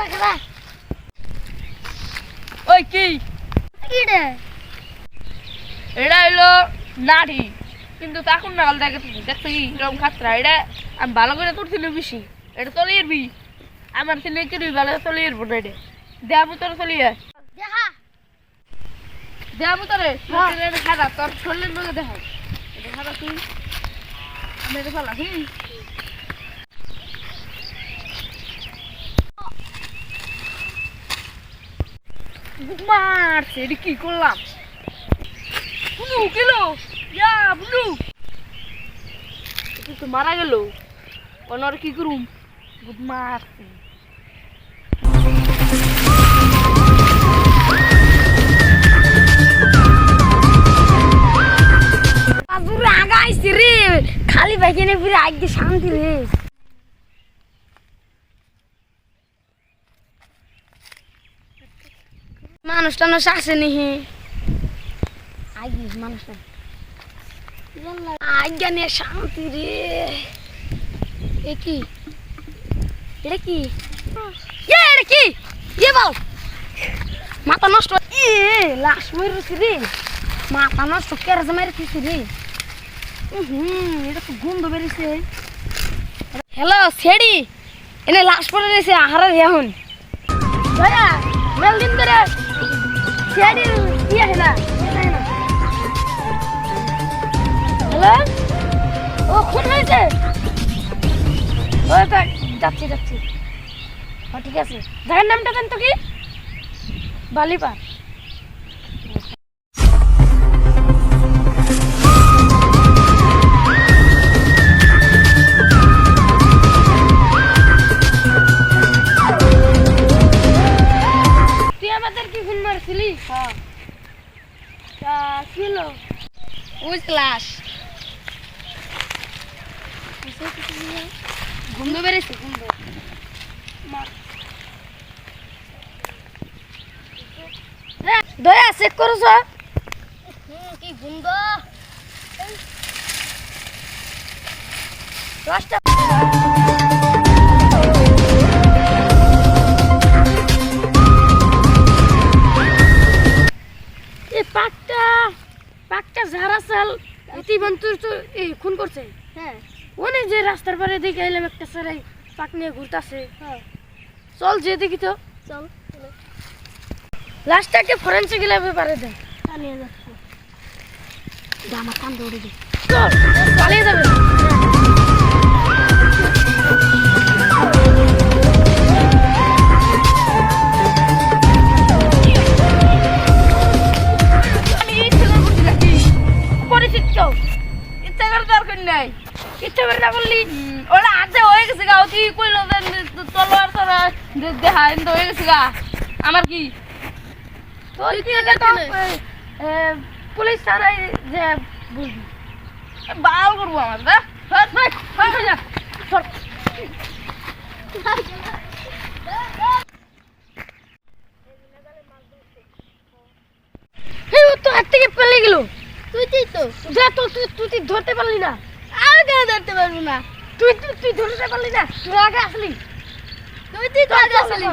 খেলা ওই কি কি রে এটা হইলো নাড়ি কিন্তু তখন নাগাল দেখছি দেখছি এরকম খাতরা এটা আমি ভালো করে তুলছিল বেশি এটা তলিয়ে বি আমার ছেলে কি ভালো তলিয়ে না এটা দেবো তোর তলিয়ে দেখা দেবো তোরে খারাপ তোর শরীরের মধ্যে দেখা এটা খারাপ তুই আমি এটা ভালো মারছে এটা কি করলাম বুলু কিলো ইয়া বুলু তো মারা গেল অনর কি করুম গুড মারছে পুরো আগাইছি রে খালি বাইকেনে পুরো আগে শান্তি রে মানুষ টানুষ আসেনি হে আগে মানুষ আজ্ঞা নিয়ে শান্তি রে এ কি এটা কি এটা কি ইয়ে বল মাথা নষ্ট লাশ মরেছি রে মাথা নষ্ট কেরাজ মারিছি রে এটা তো গন্ধ বেরিয়েছে হ্যালো ছেড়ি এনে লাশ পড়ে রয়েছে আহারের এখন দয়া মেল দিন ধরে ছেড়ি কি আছে না হ্যালো ও খুন হয়েছে ওই যাচ্ছি যাচ্ছি ঠিক আছে জায়গার নামটা জান তো কি বালিপাড় তুই আমাদের কি ফোন মারছিলি হ্যাঁ ছিল ওই ক্লাস ঘুমতে বেড়েছে ঘুমতে দয়া চেক করছ কি ঘুমব দশটা পাকটা ঝাড়া চাল ইতিবন্তর তো এই খুন করছে হ্যাঁ ওনে যে রাস্তার পারে দিকে এলাম একটা সারাই পাক নিয়ে ঘুরতাছে হ্যাঁ চল যে দেখি তো চল লাস্টটাকে ফরেন্সিক ল্যাবে পারে দে নিয়ে যাচ্ছে জামা কান দৌড়ে দে চল পালিয়ে যাবে ইচ্ছা করে না করলি ওরা আজে হয়ে গেছে গা তুই কইলো তলোয়ার তোরা দেখা কিন্তু হয়ে গেছে গা আমার কি তোর কি এটা তো পুলিশ থানায় যে বুঝবি বাল করবো আমার না তো হাত থেকে পেলে গেল তুই তো যা তো তুই ধরতে পারলি না আর কেন ধরতে পারবো না তুই ধরতে পারলি না তুই আগে আসলি তুই আগে আসলি